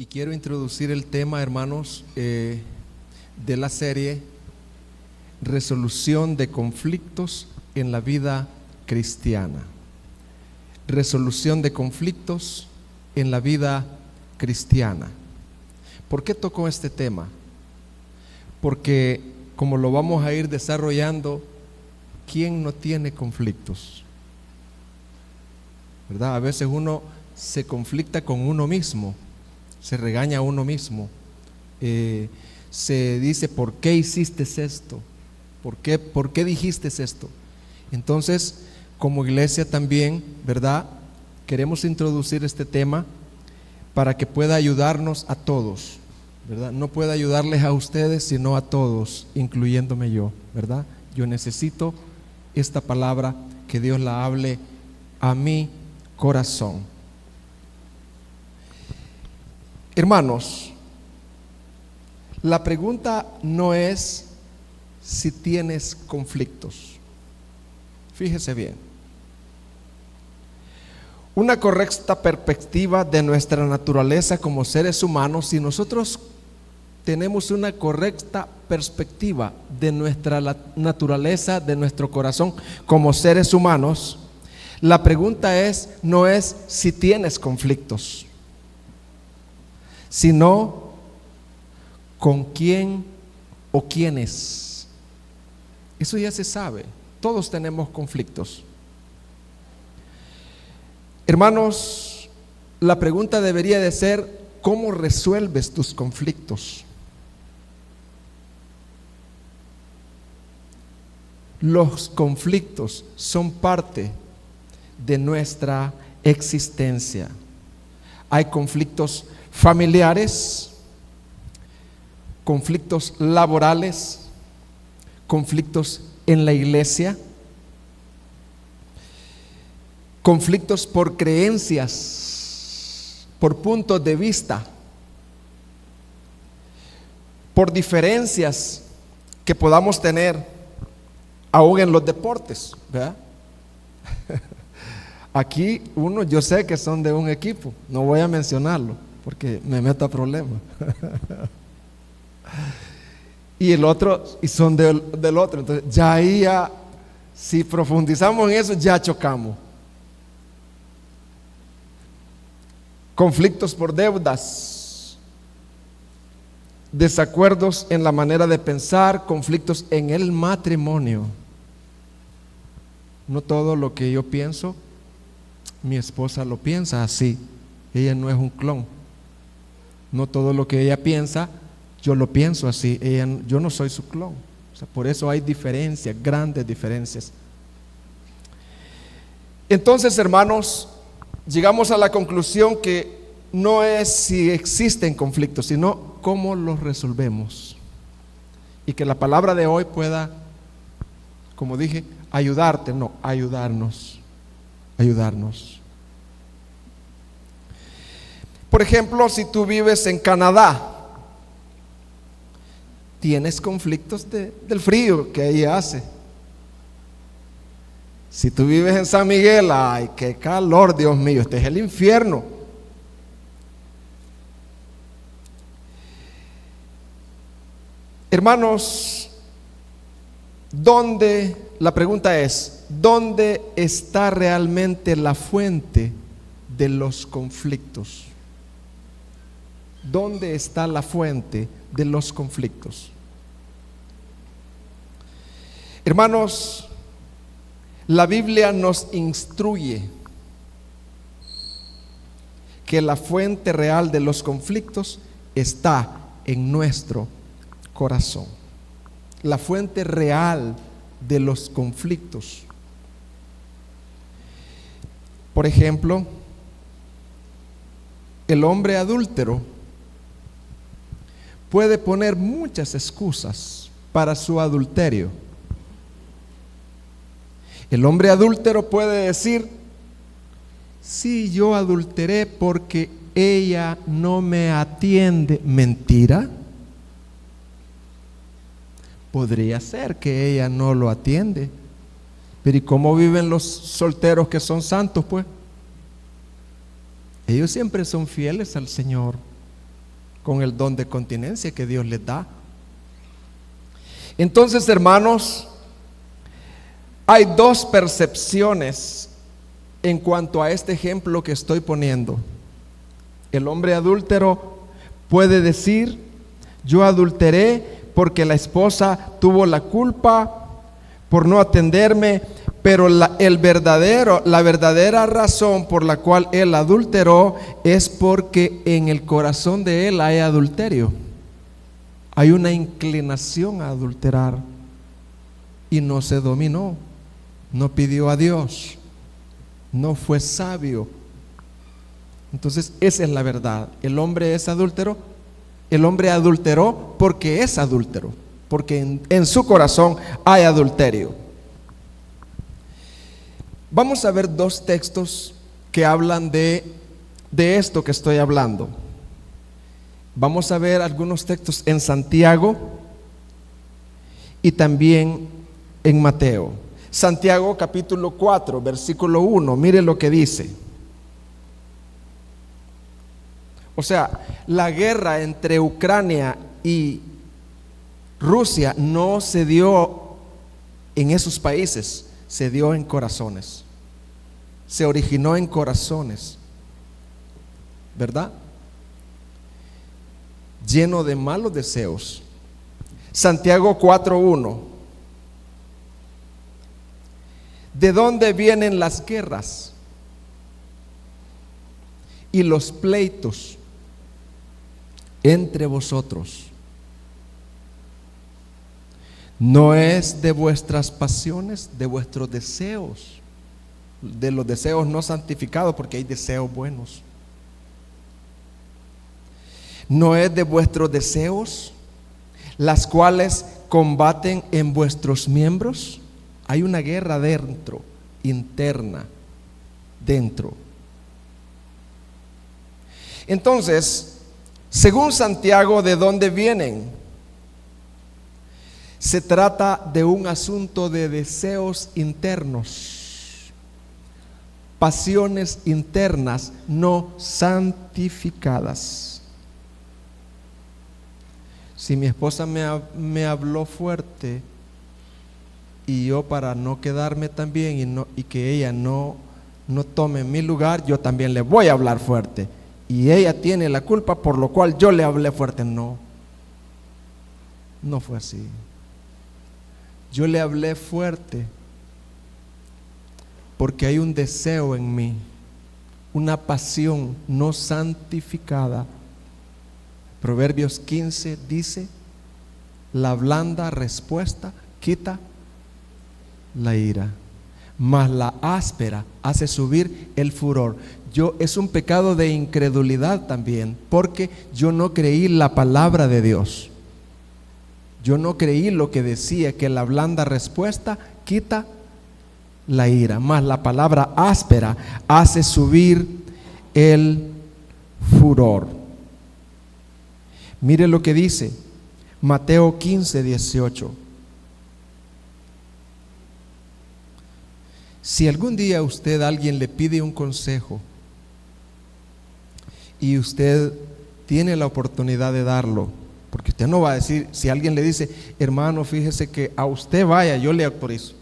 y quiero introducir el tema, hermanos, de la serie Resolución de conflictos en la vida cristiana. Resolución de conflictos en la vida cristiana. ¿Por qué tocó este tema? Porque como lo vamos a ir desarrollando, ¿quién no tiene conflictos? ¿Verdad? A veces uno se conflicta con uno mismo, se regaña a uno mismo, se dice, ¿por qué hiciste esto? ¿Por qué dijiste esto? Entonces, como iglesia también, ¿verdad? Queremos introducir este tema para que pueda ayudarnos a todos, ¿verdad? No puede ayudarles a ustedes, sino a todos, incluyéndome yo, ¿verdad? Yo necesito esta palabra, que Dios la hable a mi corazón. Hermanos, la pregunta no es si tienes conflictos. Fíjese bien. Una correcta perspectiva de nuestra naturaleza como seres humanos, si nosotros tenemos una correcta perspectiva de nuestra naturaleza, de nuestro corazón como seres humanos, la pregunta no es si tienes conflictos, sino con quién o quiénes. Eso ya se sabe, todos tenemos conflictos. Hermanos, la pregunta debería de ser, ¿cómo resuelves tus conflictos? Los conflictos son parte de nuestra existencia. Hay conflictos familiares, conflictos laborales, conflictos en la iglesia, conflictos por creencias, por puntos de vista, por diferencias que podamos tener, aún en los deportes, ¿verdad? Aquí yo sé que son de un equipo, no voy a mencionarlo porque me meto a problemas. Y el otro, y son del otro. Entonces ya si profundizamos en eso, ya chocamos. Conflictos por deudas, desacuerdos en la manera de pensar, conflictos en el matrimonio. No todo lo que yo pienso, mi esposa lo piensa así. Ella no es un clon. No todo lo que ella piensa, yo lo pienso así. Yo no soy su clon. O sea, por eso hay diferencias, grandes diferencias. Entonces, hermanos, llegamos a la conclusión que no es si existen conflictos, sino cómo los resolvemos. Y que la palabra de hoy pueda, como dije, ayudarnos. Por ejemplo, si tú vives en Canadá, tienes conflictos del frío que ahí hace. Si tú vives en San Miguel, ay, qué calor, Dios mío, este es el infierno. Hermanos, la pregunta es, ¿dónde está realmente la fuente de los conflictos? ¿Dónde está la fuente de los conflictos? Hermanos, la Biblia nos instruye que la fuente real de los conflictos está en nuestro corazón. La fuente real de los conflictos. Por ejemplo, el hombre adúltero puede poner muchas excusas para su adulterio. El hombre adúltero puede decir, sí, yo adulteré porque ella no me atiende. ¿Mentira? Podría ser que ella no lo atiende, pero ¿y cómo viven los solteros que son santos? Pues ellos siempre son fieles al Señor. con el don de continencia que Dios les da. Entonces, hermanos, hay dos percepciones en cuanto a este ejemplo que estoy poniendo. El hombre adúltero puede decir: yo adulteré porque la esposa tuvo la culpa por no atenderme, pero la verdadera razón por la cual él adulteró es porque en el corazón de él hay adulterio. Hay una inclinación a adulterar y no se dominó, no pidió a Dios, no fue sabio. Entonces esa es la verdad. El hombre es adúltero. El hombre adulteró porque es adúltero, porque en su corazón hay adulterio. Vamos a ver dos textos que hablan de esto que estoy hablando. Vamos a ver algunos textos en Santiago y también en Mateo. Santiago capítulo 4, versículo 1, mire lo que dice. O sea, la guerra entre Ucrania y Rusia no se dio en esos países, se dio en corazones. Se originó en corazones, ¿verdad? Lleno de malos deseos. Santiago 4:1. ¿De dónde vienen las guerras y los pleitos entre vosotros? ¿No es de vuestras pasiones, de vuestros deseos, de los deseos no santificados, porque hay deseos buenos? ¿No es de vuestros deseos, las cuales combaten en vuestros miembros? Hay una guerra dentro, interna, dentro. Entonces, según Santiago, ¿de dónde vienen? Se trata de un asunto de deseos internos, pasiones internas no santificadas. Si mi esposa me habló fuerte y yo, para no quedarme tan bien y que ella no tome mi lugar, yo también le voy a hablar fuerte, y ella tiene la culpa por lo cual yo le hablé fuerte. No fue así. Yo le hablé fuerte porque hay un deseo en mí, una pasión no santificada. Proverbios 15 dice: la blanda respuesta quita la ira, mas la áspera hace subir el furor. Es un pecado de incredulidad también, porque yo no creí la palabra de Dios. Yo no creí lo que decía, que la blanda respuesta quita la ira, mas la palabra áspera hace subir el furor. Mire lo que dice Mateo 15:18. Si algún día alguien le pide un consejo y usted tiene la oportunidad de darlo, porque usted no va a decir, si alguien le dice: hermano, fíjese que a usted vaya, yo le autorizo.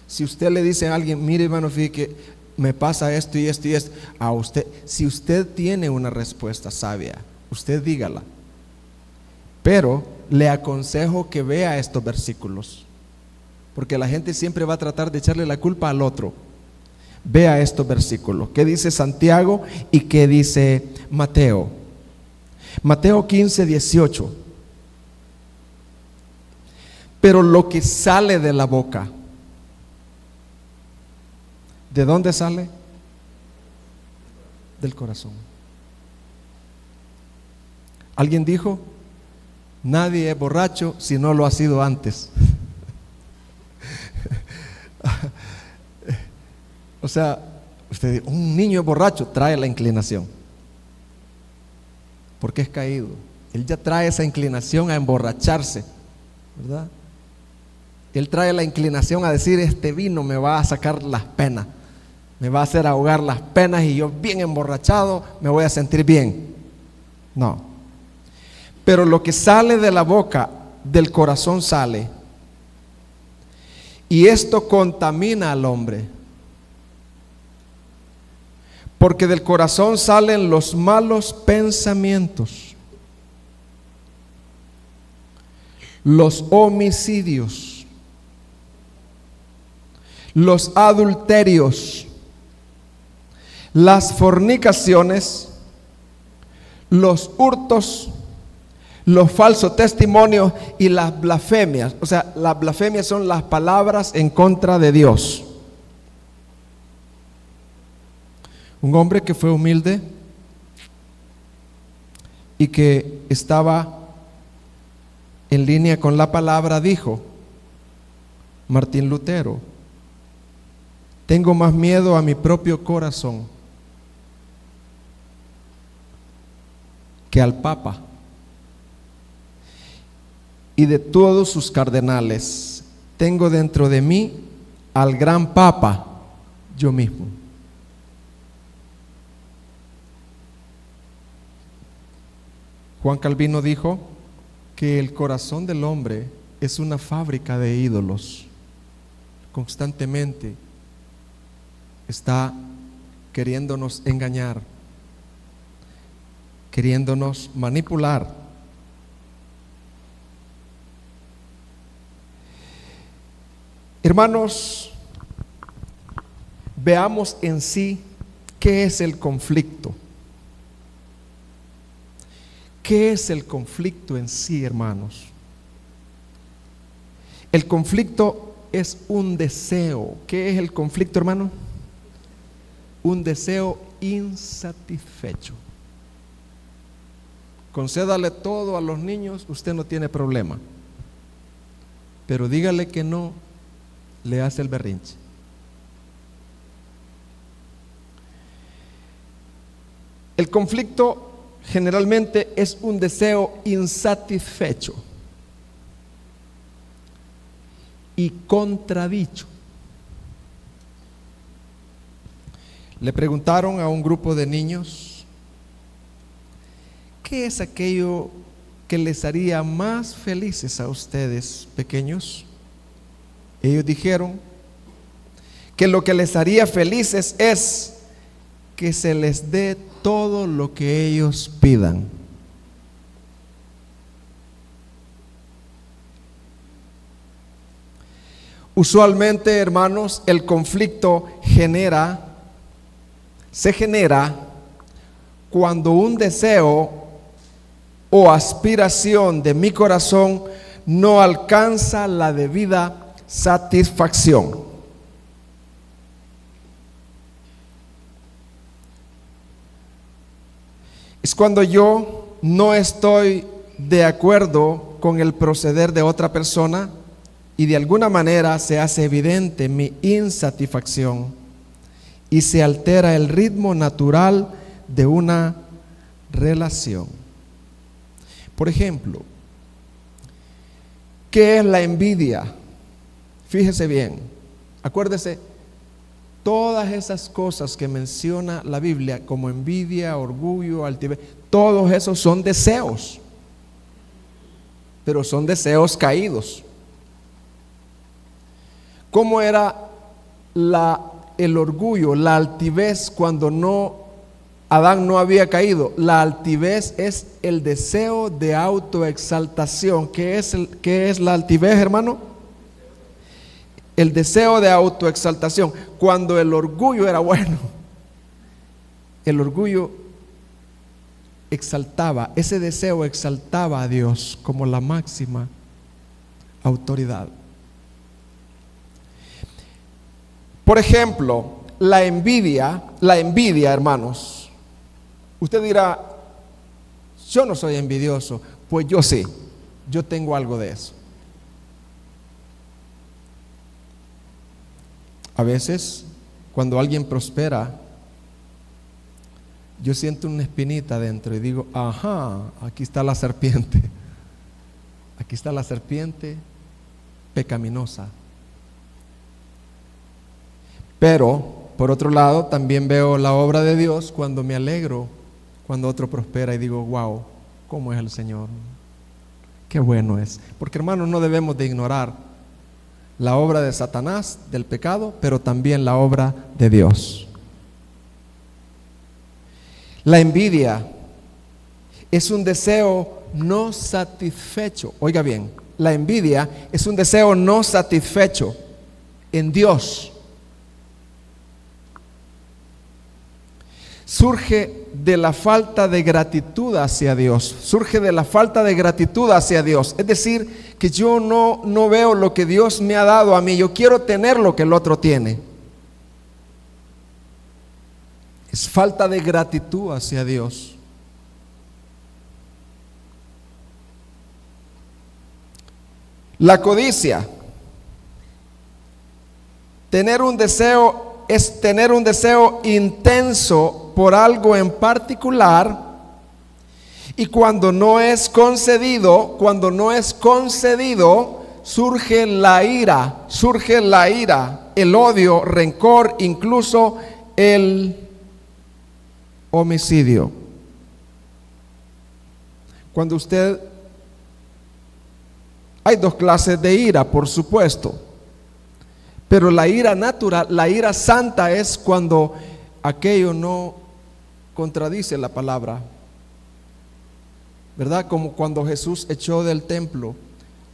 Si usted le dice a alguien: mire, hermano, fíjese que me pasa esto y esto y esto, a usted, si usted tiene una respuesta sabia, usted dígala. Pero le aconsejo que vea estos versículos, porque la gente siempre va a tratar de echarle la culpa al otro. Vea estos versículos. ¿Qué dice Santiago y qué dice Mateo? Mateo 15:18. Pero lo que sale de la boca, ¿de dónde sale? Del corazón. Alguien dijo: nadie es borracho si no lo ha sido antes. O sea, usted dice: un niño es borracho, trae la inclinación, porque es caído. Él ya trae esa inclinación a emborracharse, ¿verdad? Él trae la inclinación a decir: este vino me va a sacar las penas, me va a hacer ahogar las penas, y yo bien emborrachado me voy a sentir bien. No. pero lo que sale de la boca, del corazón sale. Y esto contamina al hombre. Porque del corazón salen los malos pensamientos, los homicidios, los adulterios, las fornicaciones, los hurtos, los falsos testimonios y las blasfemias. O sea, las blasfemias son las palabras en contra de Dios. Un hombre que fue humilde y que estaba en línea con la palabra dijo, Martín Lutero: tengo más miedo a mi propio corazón que al Papa y de todos sus cardenales. Tengo dentro de mí al gran Papa, yo mismo. Juan Calvino dijo que el corazón del hombre es una fábrica de ídolos. Constantemente está queriéndonos engañar, queriéndonos manipular. Hermanos, veamos en sí qué es el conflicto. ¿Qué es el conflicto en sí, hermanos? El conflicto es un deseo. ¿Qué es el conflicto, hermano? Un deseo insatisfecho. Concédale todo a los niños, usted no tiene problema. Pero dígale que no, le hace el berrinche. El conflicto generalmente es un deseo insatisfecho y contradicho. Le preguntaron a un grupo de niños, ¿qué es aquello que les haría más felices a ustedes, pequeños? Ellos dijeron que lo que les haría felices es que se les dé todo lo que ellos pidan. Usualmente, hermanos, el conflicto se genera cuando un deseo o aspiración de mi corazón no alcanza la debida satisfacción. Es cuando yo no estoy de acuerdo con el proceder de otra persona y de alguna manera se hace evidente mi insatisfacción y se altera el ritmo natural de una relación. Por ejemplo, ¿qué es la envidia? Fíjese bien, acuérdese, todas esas cosas que menciona la Biblia como envidia, orgullo, altivez, todos esos son deseos, pero son deseos caídos. ¿Cómo era el orgullo, la altivez cuando Adán no había caído? La altivez es el deseo de autoexaltación. ¿Qué es la altivez, hermano? El deseo de autoexaltación. Cuando el orgullo era bueno, el orgullo exaltaba, ese deseo exaltaba a Dios como la máxima autoridad. Por ejemplo, la envidia, hermanos. Usted dirá, yo no soy envidioso. Pues yo sí, yo tengo algo de eso. A veces, cuando alguien prospera, yo siento una espinita dentro y digo, ajá, aquí está la serpiente. Aquí está la serpiente pecaminosa. Pero, por otro lado, también veo la obra de Dios cuando me alegro, cuando otro prospera y digo, wow, ¿cómo es el Señor? Qué bueno es. Porque hermanos, no debemos de ignorar la obra de Satanás, del pecado, pero también la obra de Dios. La envidia es un deseo no satisfecho. Oiga bien, la envidia es un deseo no satisfecho en Dios. Surge de la falta de gratitud hacia Dios. Surge de la falta de gratitud hacia Dios. Es decir, que yo no veo lo que Dios me ha dado a mí. Yo quiero tener lo que el otro tiene. Es falta de gratitud hacia Dios. La codicia. Tener un deseo es tener un deseo intenso por algo en particular, y cuando no es concedido, surge la ira, el odio, rencor, incluso el homicidio. Cuando hay dos clases de ira, por supuesto, pero la ira natural, la ira santa, es cuando aquello no contradice la palabra, ¿verdad? Como cuando Jesús echó del templo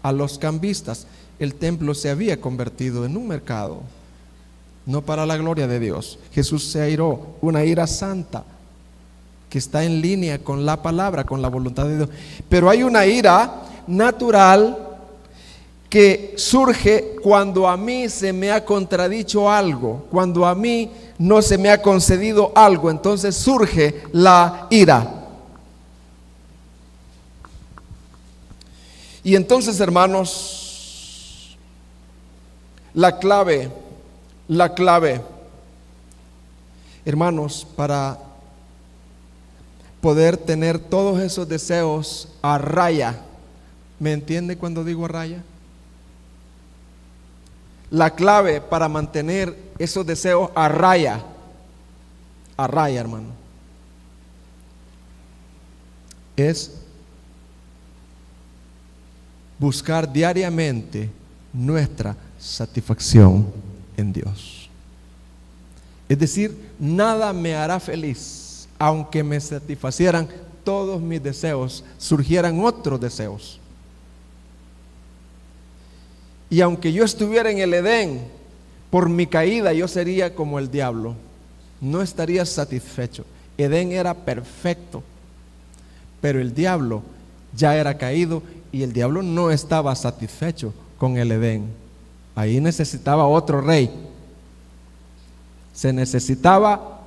a los cambistas. El templo se había convertido en un mercado, no para la gloria de Dios. Jesús se airó, una ira santa que está en línea con la palabra, con la voluntad de Dios. Pero hay una ira natural que surge cuando a mí se me ha contradicho algo, cuando a mí no se me ha concedido algo. Entonces surge la ira. Y entonces, hermanos, la clave, hermanos, para poder tener todos esos deseos a raya, ¿me entiende cuando digo a raya? La clave para mantener esos deseos a raya, hermano, es buscar diariamente nuestra satisfacción en Dios. Es decir, nada me hará feliz, aunque me satisfacieran todos mis deseos, surgieran otros deseos. Y aunque yo estuviera en el Edén, por mi caída yo sería como el diablo, no estaría satisfecho. Edén era perfecto, pero el diablo ya era caído, y el diablo no estaba satisfecho con el Edén. Ahí necesitaba otro rey. Se necesitaba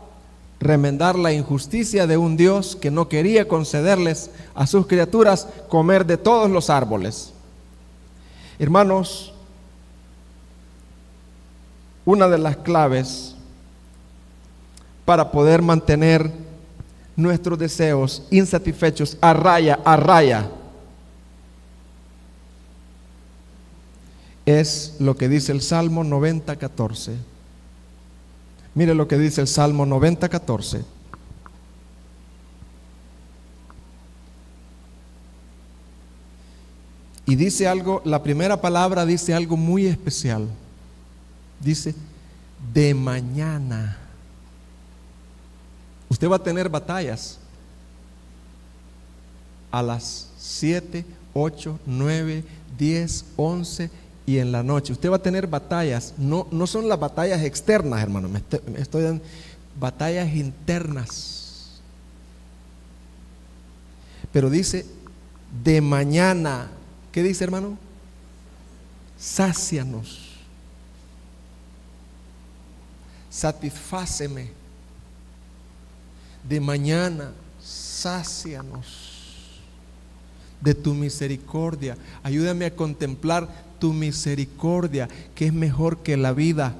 remendar la injusticia de un Dios que no quería concederles a sus criaturas comer de todos los árboles. Hermanos, una de las claves para poder mantener nuestros deseos insatisfechos a raya, es lo que dice el Salmo 90:14. Mire lo que dice el Salmo 90:14. Y dice algo, la primera palabra dice algo muy especial. Dice, de mañana. Usted va a tener batallas a las 7, 8, 9, 10, 11 y en la noche. Usted va a tener batallas. No son las batallas externas, hermano. Me estoy dando batallas internas. Pero dice, de mañana. ¿Qué dice, hermano? Sácianos. Satisfáceme. De mañana, sácianos de tu misericordia. Ayúdame a contemplar tu misericordia, que es mejor que la vida.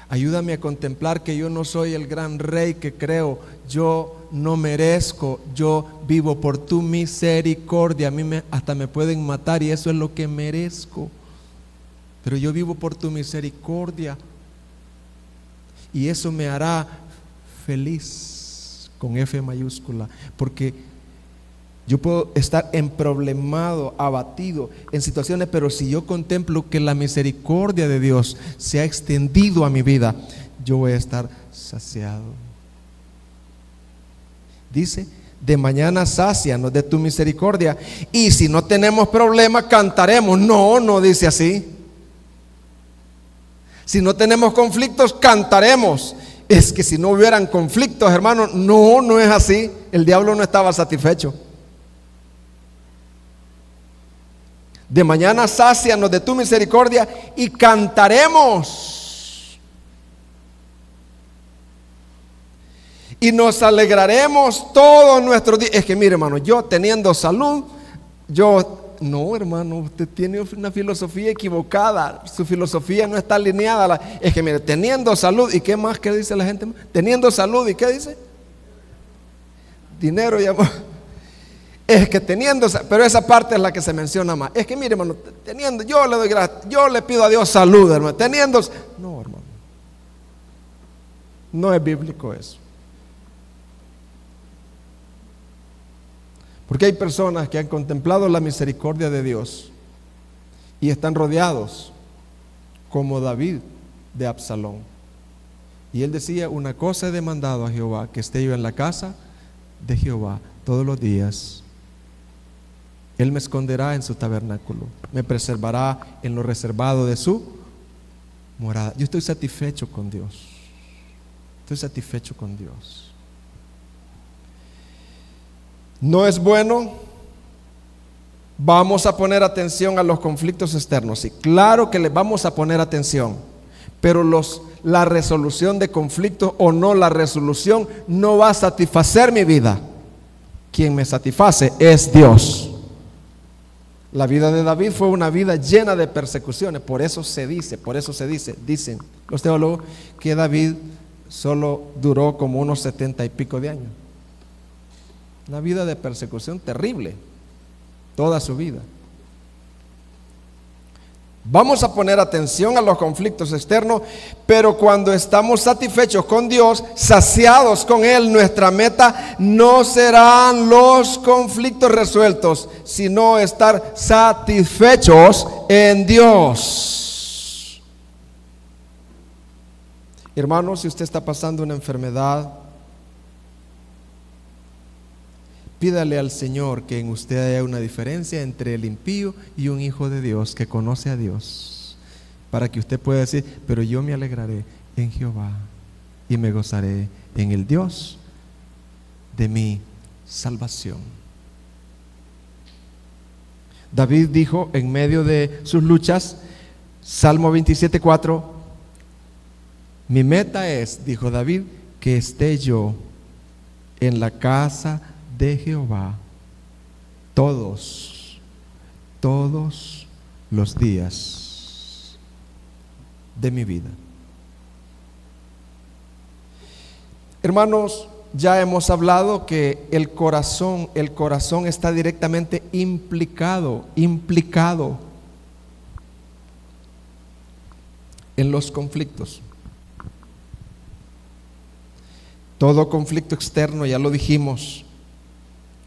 Ayúdame a contemplar que yo no soy el gran rey que creo. Yo no merezco. Yo vivo por tu misericordia. A mí hasta me pueden matar y eso es lo que merezco. Pero yo vivo por tu misericordia. Y eso me hará feliz, con F mayúscula. Porque Yo puedo estar emproblemado, abatido en situaciones, pero si yo contemplo que la misericordia de Dios se ha extendido a mi vida, yo voy a estar saciado. Dice, de mañana sácianos de tu misericordia. Y si no tenemos problema, cantaremos. No, no dice así. Si no tenemos conflictos, cantaremos. Es que si no hubieran conflictos, hermano, no es así. El diablo no estaba satisfecho. De mañana sácianos de tu misericordia y cantaremos. Y nos alegraremos todos nuestros días. Es que mire, hermano, yo teniendo salud, no, hermano, usted tiene una filosofía equivocada. Su filosofía no está alineada. Es que mire, teniendo salud, ¿y qué más que dice la gente? Teniendo salud, ¿y qué dice? Dinero y amor. Es que teniendo, pero esa parte es la que se menciona más. Es que mire, hermano, teniendo, yo le doy gracias, yo le pido a Dios salud, hermano. Teniendo, no, hermano, no es bíblico eso. Porque hay personas que han contemplado la misericordia de Dios y están rodeados, como David de Absalón. Y él decía, una cosa he demandado a Jehová, que esté yo en la casa de Jehová todos los días. Él me esconderá en su tabernáculo, me preservará en lo reservado de su morada. Yo estoy satisfecho con Dios. Estoy satisfecho con Dios. No es bueno. Vamos a poner atención a los conflictos externos. Sí, claro que le vamos a poner atención, pero la resolución de conflictos o no la resolución no va a satisfacer mi vida. Quien me satisface es Dios. La vida de David fue una vida llena de persecuciones. Por eso se dice, dicen los teólogos, que David solo duró como unos 70 y pico de años. Una vida de persecución terrible, toda su vida. Vamos a poner atención a los conflictos externos, pero cuando estamos satisfechos con Dios, saciados con Él, nuestra meta no serán los conflictos resueltos, sino estar satisfechos en Dios. Hermano, si usted está pasando una enfermedad, pídale al Señor que en usted haya una diferencia entre el impío y un hijo de Dios que conoce a Dios, para que usted pueda decir, pero yo me alegraré en Jehová y me gozaré en el Dios de mi salvación. David dijo en medio de sus luchas, Salmo 27:4, mi meta es, dijo David, que esté yo en la casa de Jehová todos los días de mi vida. Hermanos, ya hemos hablado que el corazón está directamente implicado en los conflictos. Todo conflicto externo, ya lo dijimos,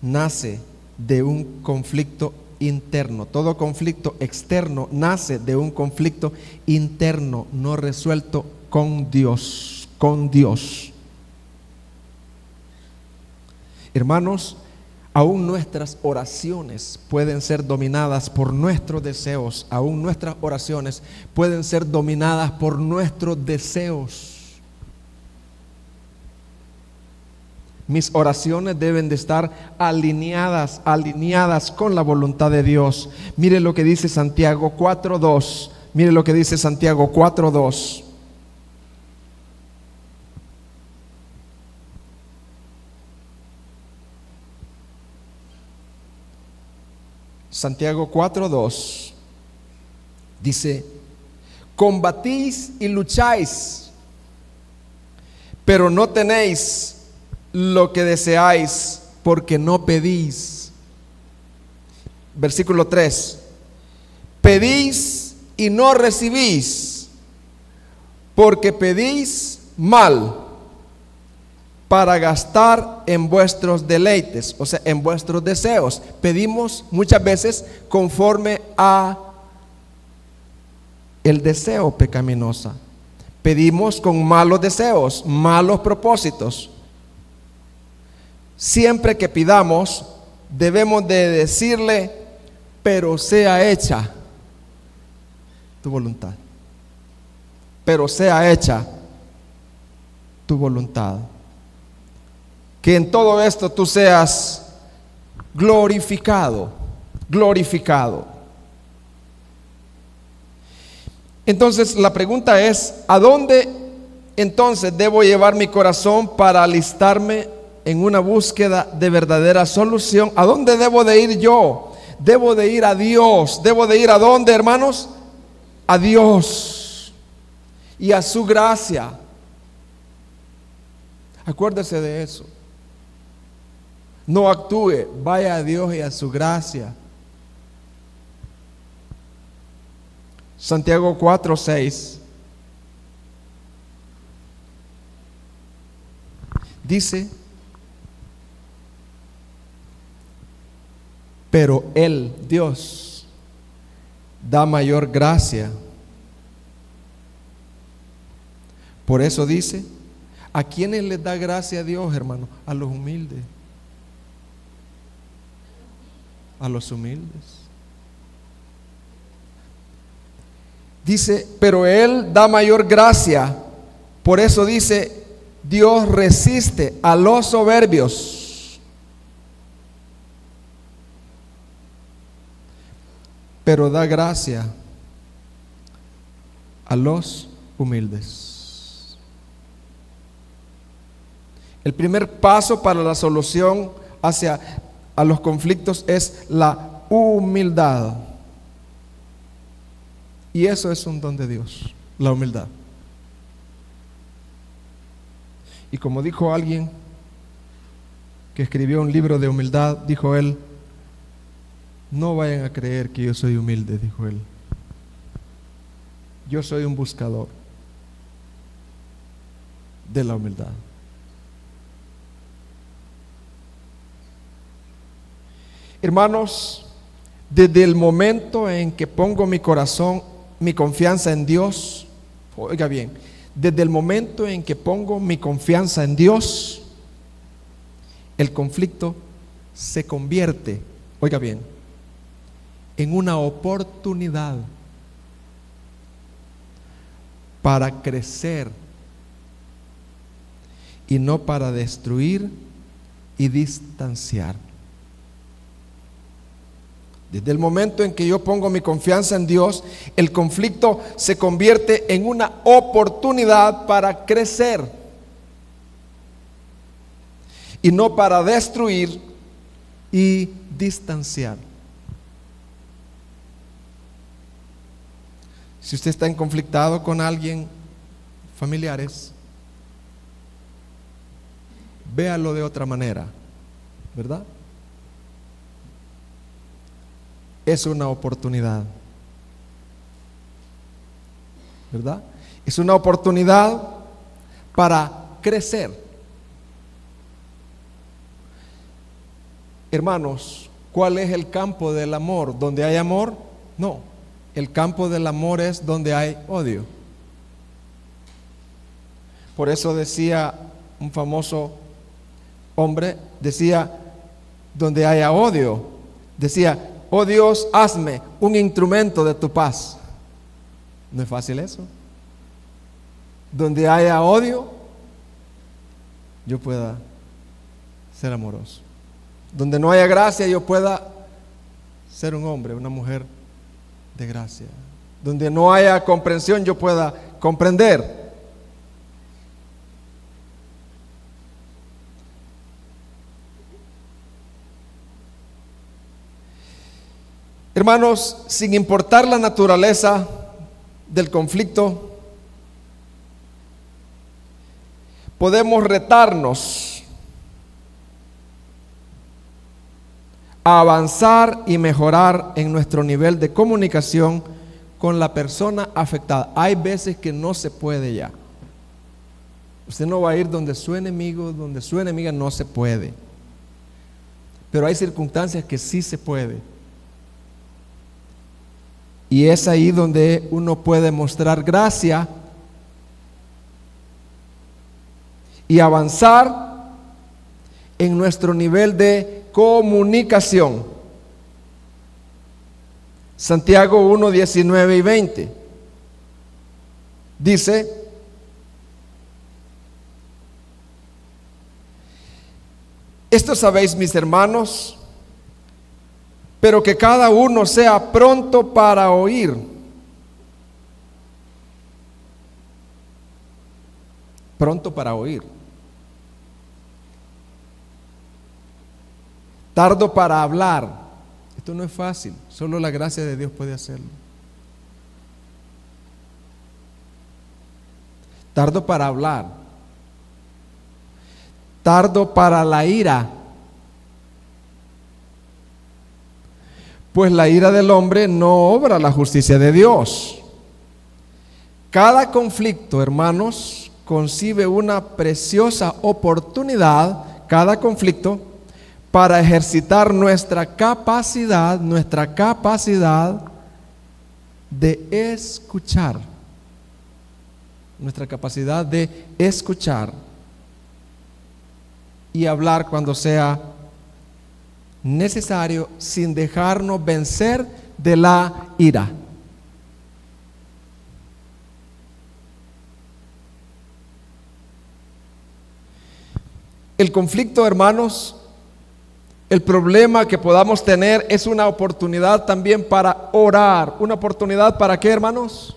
nace de un conflicto interno. Todo conflicto externo nace de un conflicto interno no resuelto con Dios. Hermanos, aún nuestras oraciones pueden ser dominadas por nuestros deseos. Aún nuestras oraciones pueden ser dominadas por nuestros deseos. Mis oraciones deben de estar alineadas con la voluntad de Dios. Mire lo que dice Santiago 4:2. Mire lo que dice Santiago 4:2. Santiago 4:2 dice: combatís y lucháis, pero no tenéis lo que deseáis, porque no pedís. Versículo 3: pedís y no recibís, porque pedís mal, para gastar en vuestros deleites, o sea, en vuestros deseos. Pedimos muchas veces conforme a el deseo pecaminoso. Pedimos con malos deseos, malos propósitos. Siempre que pidamos, debemos de decirle: pero sea hecha tu voluntad. Pero sea hecha tu voluntad. Que en todo esto tú seas glorificado, glorificado. Entonces la pregunta es: ¿a dónde entonces debo llevar mi corazón para alistarme en una búsqueda de verdadera solución? ¿A dónde debo de ir yo? Debo de ir a Dios. ¿Debo de ir a dónde, hermanos? A Dios y a su gracia. Acuérdese de eso. No actúe, vaya a Dios y a su gracia. Santiago 4:6 dice: pero Él, Dios, da mayor gracia. Por eso dice: ¿a quiénes les da gracia a Dios, hermano? A los humildes. A los humildes. Dice: pero Él da mayor gracia. Por eso dice: Dios resiste a los soberbios, pero da gracia a los humildes. El primer paso para la solución a los conflictos es la humildad. Y eso es un don de Dios, la humildad. Y como dijo alguien que escribió un libro de humildad, dijo él: no vayan a creer que yo soy humilde, dijo él. Yo soy un buscador de la humildad. Hermanos, desde el momento en que pongo mi corazón, mi confianza en Dios, oiga bien, desde el momento en que pongo mi confianza en Dios, el conflicto se convierte, oiga bien, en una oportunidad para crecer y no para destruir y distanciar. Desde el momento en que yo pongo mi confianza en Dios, el conflicto se convierte en una oportunidad para crecer y no para destruir y distanciar. Si usted está en conflictado con alguien, familiares, véalo de otra manera, ¿verdad? Es una oportunidad, ¿verdad? Es una oportunidad para crecer. Hermanos, ¿cuál es el campo del amor? ¿Donde hay amor? No, el campo del amor es donde hay odio. Por eso decía un famoso hombre, decía: donde haya odio, decía: oh Dios, hazme un instrumento de tu paz. ¿No es fácil eso? Donde haya odio, yo pueda ser amoroso. Donde no haya gracia, yo pueda ser un hombre, una mujer de gracia. Donde no haya comprensión, yo pueda comprender. Hermanos, sin importar la naturaleza del conflicto, podemos retarnos a avanzar y mejorar en nuestro nivel de comunicación con la persona afectada. Hay veces que no se puede ya. Usted no va a ir donde su enemigo, donde su enemiga, no se puede. Pero hay circunstancias que sí se puede. Y es ahí donde uno puede mostrar gracia y avanzar en nuestro nivel de comunicación. Santiago 1, 19 y 20 dice: esto sabéis, mis hermanos, pero que cada uno sea pronto para oír, pronto para oír, tardo para hablar. Esto no es fácil, solo la gracia de Dios puede hacerlo. Tardo para hablar, tardo para la ira, pues la ira del hombre no obra la justicia de Dios. Cada conflicto, hermanos, concibe una preciosa oportunidad, cada conflicto, para ejercitar nuestra capacidad de escuchar, nuestra capacidad de escuchar y hablar cuando sea necesario, sin dejarnos vencer de la ira. El conflicto, hermanos, el problema que podamos tener es una oportunidad también para orar. ¿Una oportunidad para qué, hermanos?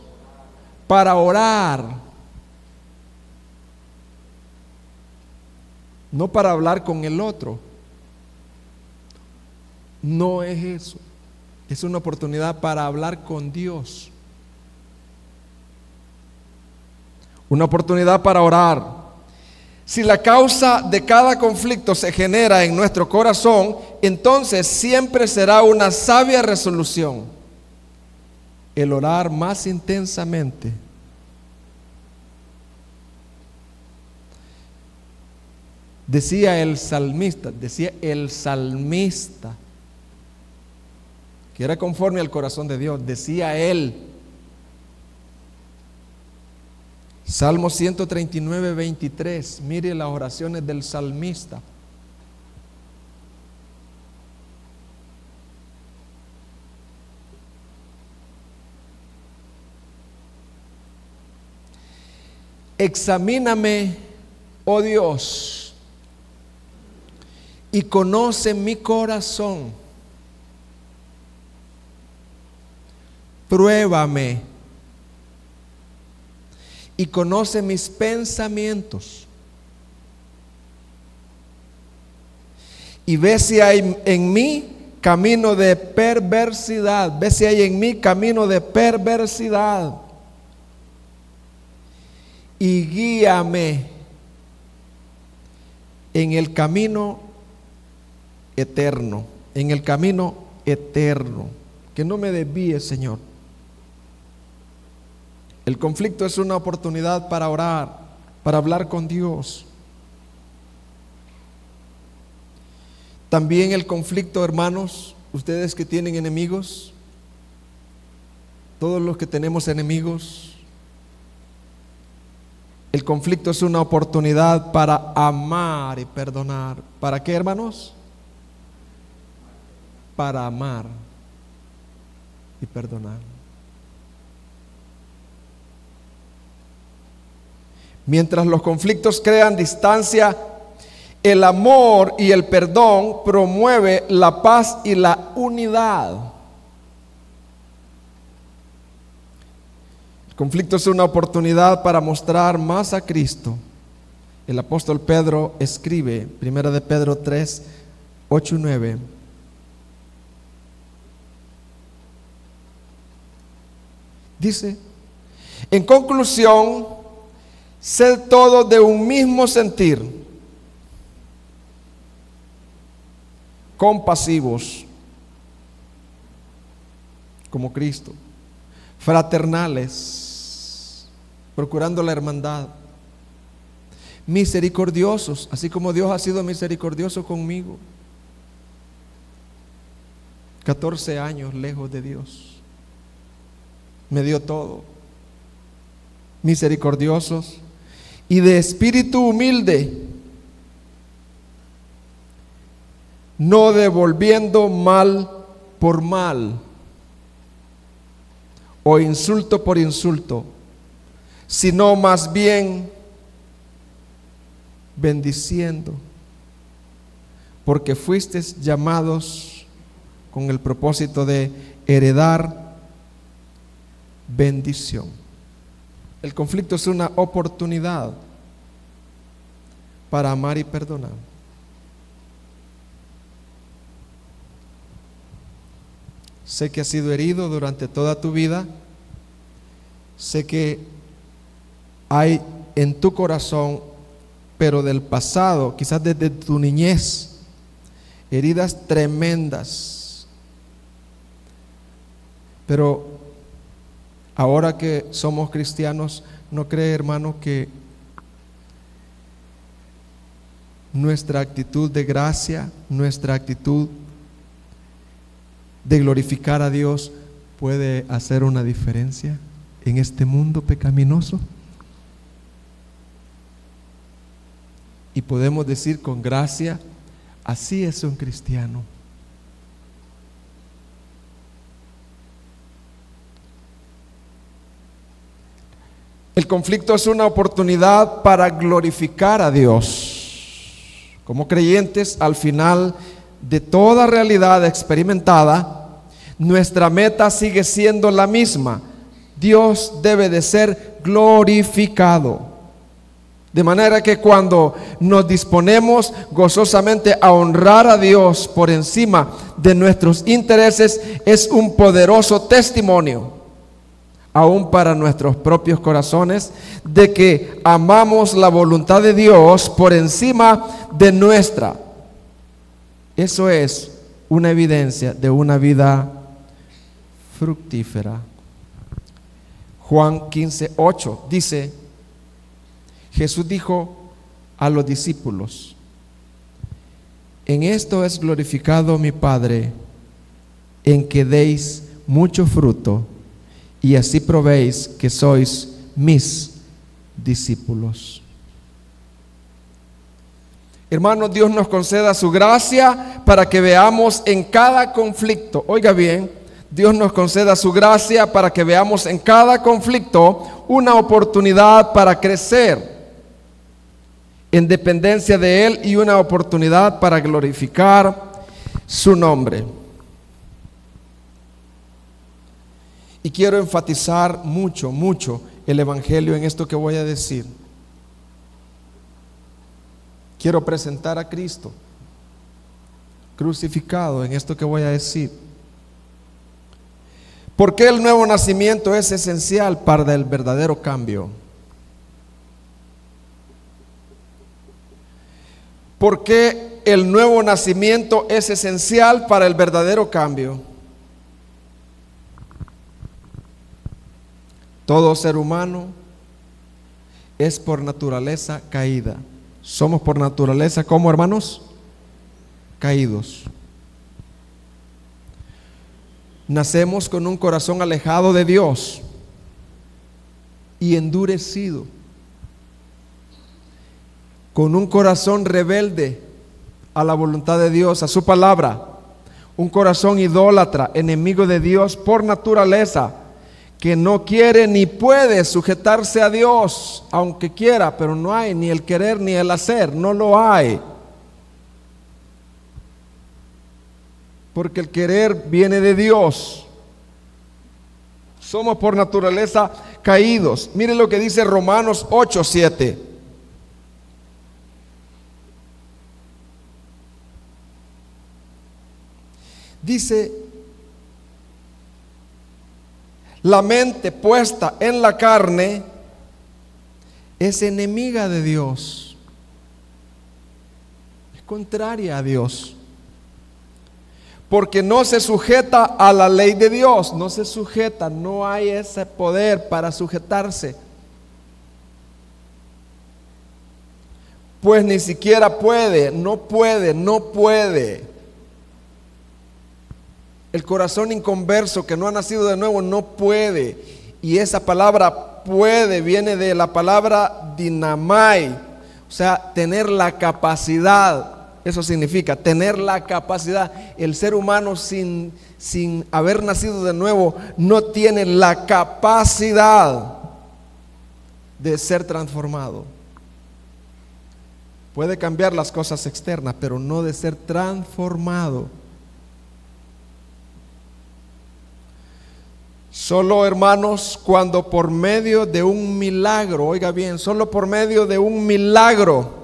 Para orar. No para hablar con el otro. No es eso. Es una oportunidad para hablar con Dios. Una oportunidad para orar. Si la causa de cada conflicto se genera en nuestro corazón, entonces siempre será una sabia resolución el orar más intensamente. Decía el salmista, que era conforme al corazón de Dios, decía él. Salmo 139, 23, mire las oraciones del salmista. Examíname, oh Dios, y conoce mi corazón. Pruébame y conoce mis pensamientos. Y ve si hay en mí camino de perversidad. Ve si hay en mí camino de perversidad. Y guíame en el camino eterno. En el camino eterno. Que no me desvíe, Señor. El conflicto es una oportunidad para orar, para hablar con Dios. También el conflicto, hermanos, ustedes que tienen enemigos, todos los que tenemos enemigos, el conflicto es una oportunidad para amar y perdonar. ¿Para qué, hermanos? Para amar y perdonar. Mientras los conflictos crean distancia, el amor y el perdón promueve la paz y la unidad. El conflicto es una oportunidad para mostrar más a Cristo. El apóstol Pedro escribe, 1 de Pedro 3, 8 y 9. Dice: en conclusión, sed todos de un mismo sentir, compasivos, como Cristo, fraternales, procurando la hermandad, misericordiosos, así como Dios ha sido misericordioso conmigo. 14 años lejos de Dios. Me dio todo. Misericordiosos y de espíritu humilde, no devolviendo mal por mal o insulto por insulto, sino más bien bendiciendo, porque fuisteis llamados con el propósito de heredar bendición. El conflicto es una oportunidad para amar y perdonar. Sé que has sido herido durante toda tu vida. Sé que hay en tu corazón, pero del pasado, quizás desde tu niñez, heridas tremendas. Pero ahora que somos cristianos, ¿no cree, hermano, que nuestra actitud de gracia, nuestra actitud de glorificar a Dios puede hacer una diferencia en este mundo pecaminoso? Y podemos decir con gracia, así es un cristiano. El conflicto es una oportunidad para glorificar a Dios. Como creyentes, al final de toda realidad experimentada, nuestra meta sigue siendo la misma. Dios debe de ser glorificado. De manera que cuando nos disponemos gozosamente a honrar a Dios por encima de nuestros intereses, es un poderoso testimonio, aún para nuestros propios corazones, de que amamos la voluntad de Dios por encima de nuestra. Eso es una evidencia de una vida fructífera. Juan 15:8 dice: Jesús dijo a los discípulos: en esto es glorificado mi Padre, en que deis mucho fruto, y así probéis que sois mis discípulos. Hermanos, Dios nos conceda su gracia para que veamos en cada conflicto, oiga bien, Dios nos conceda su gracia para que veamos en cada conflicto una oportunidad para crecer en dependencia de Él y una oportunidad para glorificar su nombre. Y quiero enfatizar mucho el Evangelio en esto que voy a decir. Quiero presentar a Cristo crucificado en esto que voy a decir. ¿Por qué el nuevo nacimiento es esencial para el verdadero cambio? ¿Por qué el nuevo nacimiento es esencial para el verdadero cambio? Todo ser humano es por naturaleza caída. Somos por naturaleza, ¿cómo, hermanos? Caídos. Nacemos con un corazón alejado de Dios y endurecido, con un corazón rebelde a la voluntad de Dios, a su palabra, un corazón idólatra, enemigo de Dios por naturaleza, que no quiere ni puede sujetarse a Dios, aunque quiera, pero no hay ni el querer ni el hacer, no lo hay. Porque el querer viene de Dios. Somos por naturaleza caídos. Mire lo que dice Romanos 8:7. Dice: la mente puesta en la carne es enemiga de Dios, es contraria a Dios, porque no se sujeta a la ley de Dios, no se sujeta, no hay ese poder para sujetarse. pues ni siquiera puede, no puede, no puede. El corazón inconverso que no ha nacido de nuevo no puede. Y esa palabra puede viene de la palabra dinamai, o sea, tener la capacidad. Eso significa tener la capacidad. El ser humano sin haber nacido de nuevo no tiene la capacidad de ser transformado. Puede cambiar las cosas externas, pero no de ser transformado. Solo, hermanos, cuando por medio de un milagro, oiga bien, solo por medio de un milagro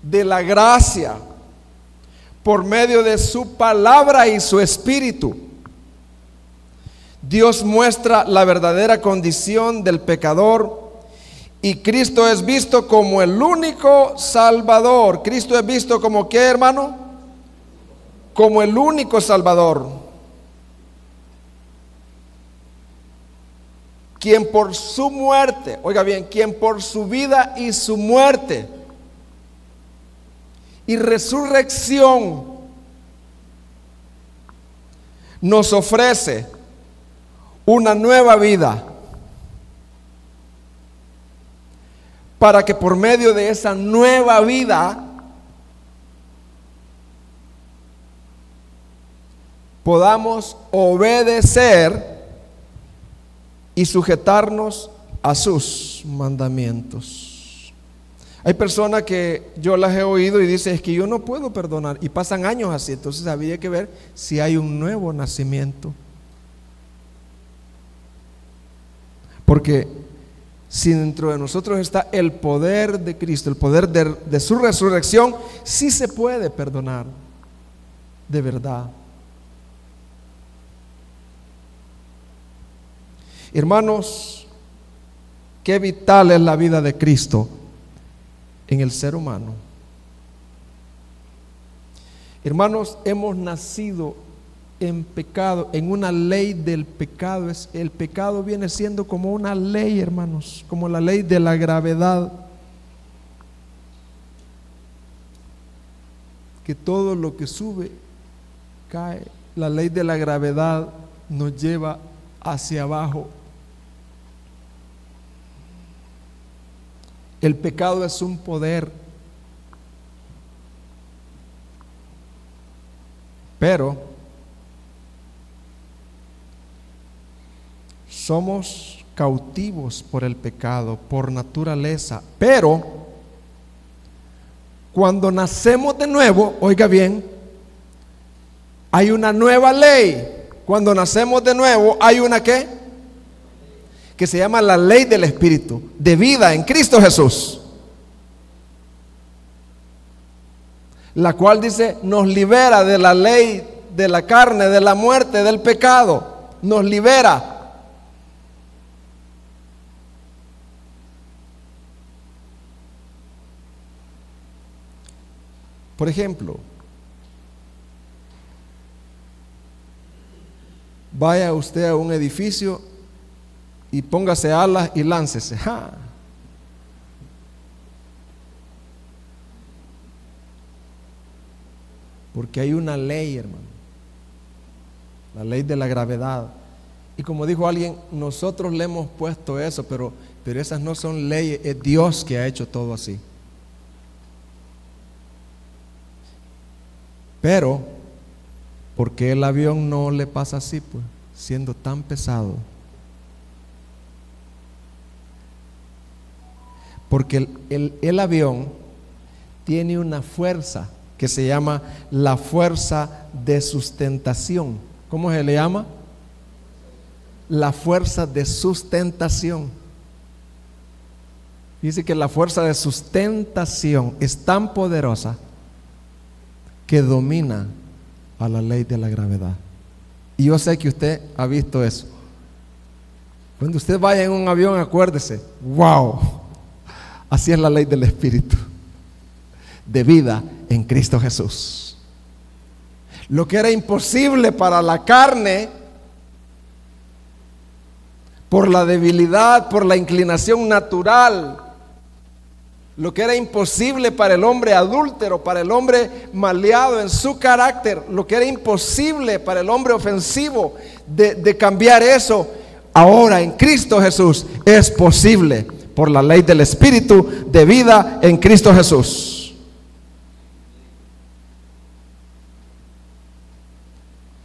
de la gracia, por medio de su palabra y su espíritu, Dios muestra la verdadera condición del pecador y Cristo es visto como el único Salvador. Cristo es visto como ¿qué, hermano? Como el único Salvador. Quien por su muerte, oiga bien, quien por su vida y su muerte y resurrección nos ofrece una nueva vida, para que por medio de esa nueva vida podamos obedecer y sujetarnos a sus mandamientos. Hay personas que yo las he oído y dicen, es que yo no puedo perdonar, y pasan años así. Entonces habría que ver si hay un nuevo nacimiento, porque si dentro de nosotros está el poder de Cristo, el poder de su resurrección, sí se puede perdonar de verdad. Hermanos, qué vital es la vida de Cristo en el ser humano. Hermanos, hemos nacido en pecado, en una ley del pecado. El pecado viene siendo como una ley, hermanos, como la ley de la gravedad, que todo lo que sube cae. La ley de la gravedad nos lleva hacia abajo. El pecado es un poder, pero somos cautivos por el pecado, por naturaleza. Pero cuando nacemos de nuevo, oiga bien, hay una nueva ley. Cuando nacemos de nuevo, hay una ¿qué? Que se llama la ley del Espíritu, de vida en Cristo Jesús, la cual dice, nos libera de la ley de la carne, de la muerte, del pecado. Nos libera. Por ejemplo, vaya usted a un edificio y póngase alas y láncese. ¡Ja! Porque hay una ley, hermano, la ley de la gravedad. Y como dijo alguien, nosotros le hemos puesto eso, pero esas no son leyes, es Dios que ha hecho todo así. Pero, ¿por qué el avión no le pasa así, pues, siendo tan pesado? Porque el avión tiene una fuerza que se llama la fuerza de sustentación. ¿Cómo se le llama? La fuerza de sustentación. Dice que la fuerza de sustentación es tan poderosa que domina a la ley de la gravedad. Y yo sé que usted ha visto eso. Cuando usted vaya en un avión, acuérdese, wow, así es la ley del Espíritu de vida en Cristo Jesús. Lo que era imposible para la carne, por la debilidad, por la inclinación natural, Lo que era imposible para el hombre adúltero, para el hombre maleado en su carácter, lo que era imposible para el hombre ofensivo de cambiar eso, ahora en Cristo Jesús es posible por la ley del Espíritu de vida en Cristo Jesús.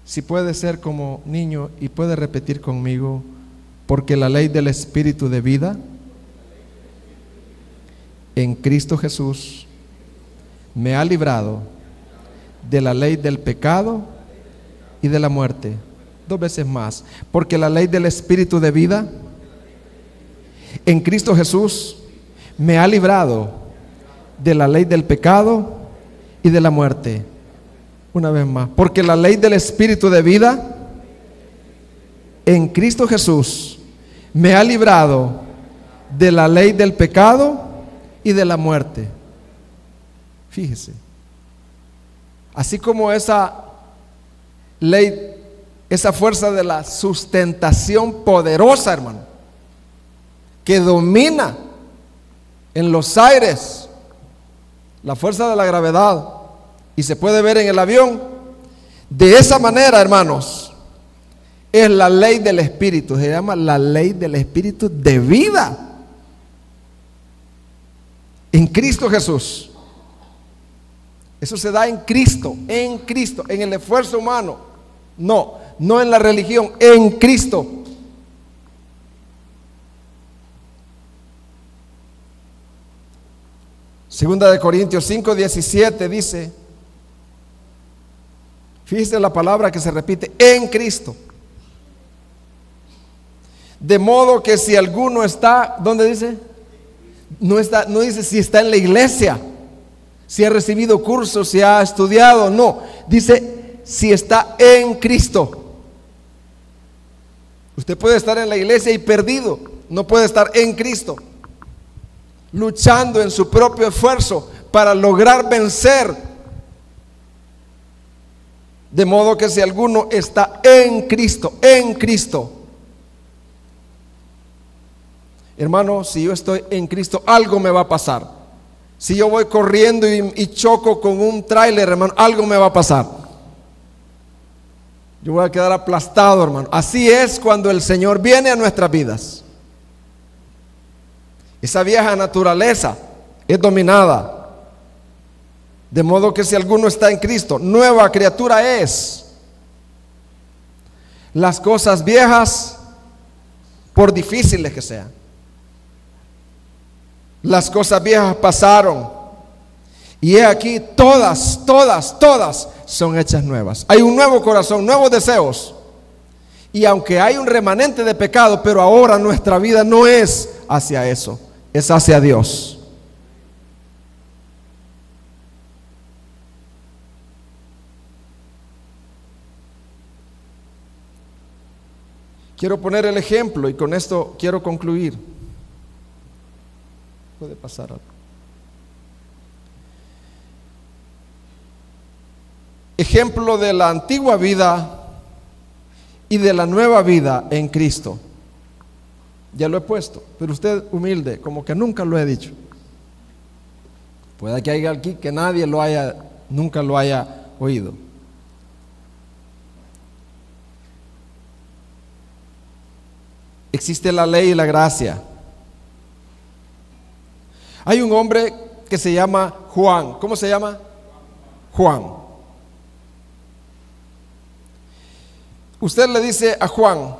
Si puede ser como niño y puede repetir conmigo, porque la ley del Espíritu de vida en Cristo Jesús me ha librado de la ley del pecado y de la muerte. 2 veces más. Porque la ley del Espíritu de vida en Cristo Jesús me ha librado de la ley del pecado y de la muerte. Una vez más. Porque la ley del Espíritu de vida en Cristo Jesús me ha librado de la ley del pecado y de la muerte. Fíjese, así como esa ley, esa fuerza de la sustentación poderosa, hermano, que domina en los aires, la fuerza de la gravedad, y se puede ver en el avión, de esa manera, hermanos, es la ley del Espíritu. Se llama la ley del Espíritu de vida en Cristo Jesús. Eso se da en Cristo, en el esfuerzo humano. No en la religión, en Cristo. Segunda de Corintios 5:17 dice, fíjese la palabra que se repite, en Cristo. De modo que si alguno está, ¿dónde dice? No dice si está en la iglesia, si ha recibido cursos, si ha estudiado, no, dice si está en Cristo. Usted puede estar en la iglesia y perdido, no puede estar en Cristo, luchando en su propio esfuerzo para lograr vencer. De modo que si alguno está en Cristo, hermano, si yo estoy en Cristo, algo me va a pasar. Si yo voy corriendo y choco con un tráiler, hermano, algo me va a pasar. Yo voy a quedar aplastado, hermano. Así es cuando el Señor viene a nuestras vidas. Esa vieja naturaleza es dominada. De modo que si alguno está en Cristo, nueva criatura es. Las cosas viejas, por difíciles que sean, las cosas viejas pasaron, y he aquí todas son hechas nuevas. Hay un nuevo corazón, nuevos deseos. Y aunque hay un remanente de pecado, pero ahora nuestra vida no es hacia eso, es hacia Dios. Quiero poner el ejemplo y con esto quiero concluir. Puede pasar algo. Ejemplo de la antigua vida y de la nueva vida en Cristo. Ya lo he puesto, pero usted humilde, como que nunca lo he dicho. Puede que haya aquí que nadie nunca lo haya oído. Existe la ley y la gracia. Hay un hombre que se llama Juan. ¿Cómo se llama? Juan. Usted le dice a Juan,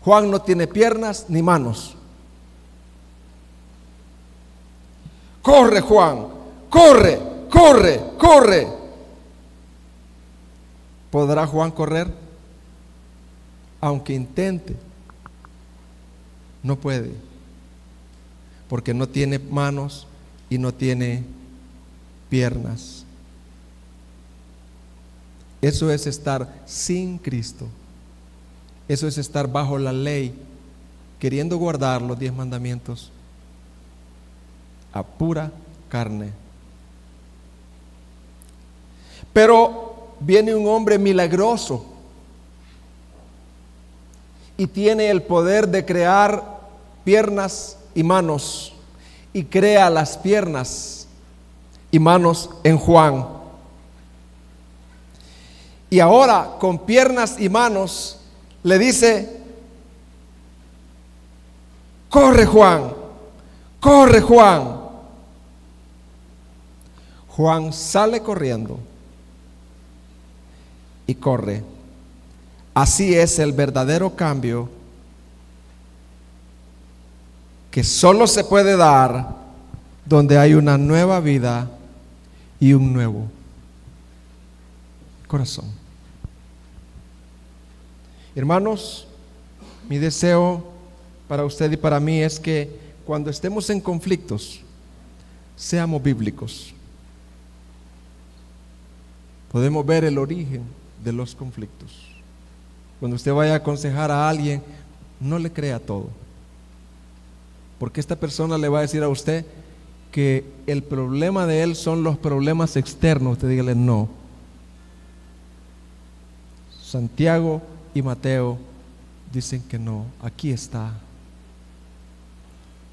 Juan no tiene piernas ni manos. Corre, Juan, corre, corre, corre. ¿Podrá Juan correr? Aunque intente, no puede, porque no tiene manos y no tiene piernas. Eso es estar sin Cristo. Eso es estar bajo la ley, queriendo guardar los 10 mandamientos a pura carne. Pero viene un hombre milagroso y tiene el poder de crear piernas y manos y crea las piernas y manos en Juan. Y ahora con piernas y manos le dice: corre Juan, corre Juan. Juan sale corriendo y corre. Así es el verdadero cambio que solo se puede dar donde hay una nueva vida y un nuevo corazón. Hermanos, mi deseo para usted y para mí es que cuando estemos en conflictos, seamos bíblicos. Podemos ver el origen de los conflictos. Cuando usted vaya a aconsejar a alguien, no le crea todo, porque esta persona le va a decir a usted que el problema de él son los problemas externos. Usted dígale: no, Santiago y Mateo dicen que no, aquí está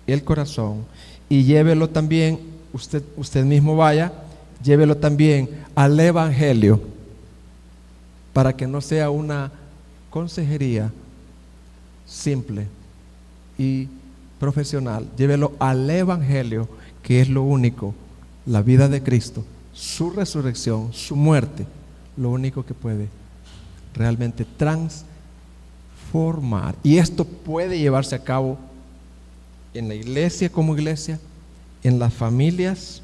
el corazón. Y llévelo también, usted mismo vaya, llévelo también al Evangelio, para que no sea una consejería simple y profesional. Llévelo al Evangelio, que es lo único, la vida de Cristo, su resurrección, su muerte, lo único que puede realmente transformar. Y esto puede llevarse a cabo en la iglesia como iglesia, en las familias,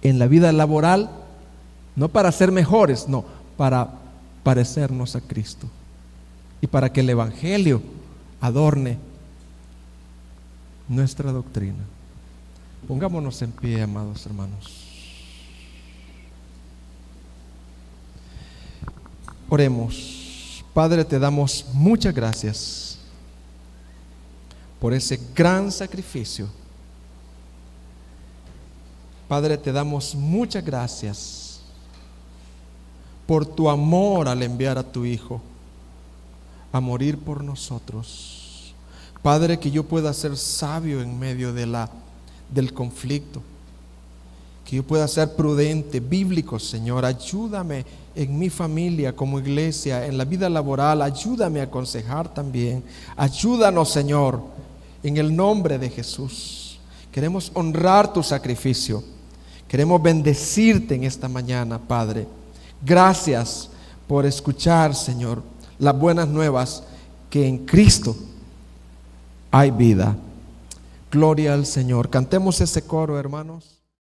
en la vida laboral, no para ser mejores, no, para parecernos a Cristo y para que el Evangelio adorne nuestra doctrina. Pongámonos en pie, amados hermanos. Oremos. Padre, te damos muchas gracias por ese gran sacrificio. Padre, te damos muchas gracias por tu amor al enviar a tu Hijo a morir por nosotros. Padre, que yo pueda ser sabio en medio del conflicto, que yo pueda ser prudente, bíblico. Señor, ayúdame en mi familia como iglesia, en la vida laboral, ayúdame a aconsejar también. Ayúdanos, Señor, en el nombre de Jesús. Queremos honrar tu sacrificio, queremos bendecirte en esta mañana, Padre. Gracias por escuchar, Señor, las buenas nuevas que en Cristo hay vida. Gloria al Señor. Cantemos ese coro, hermanos.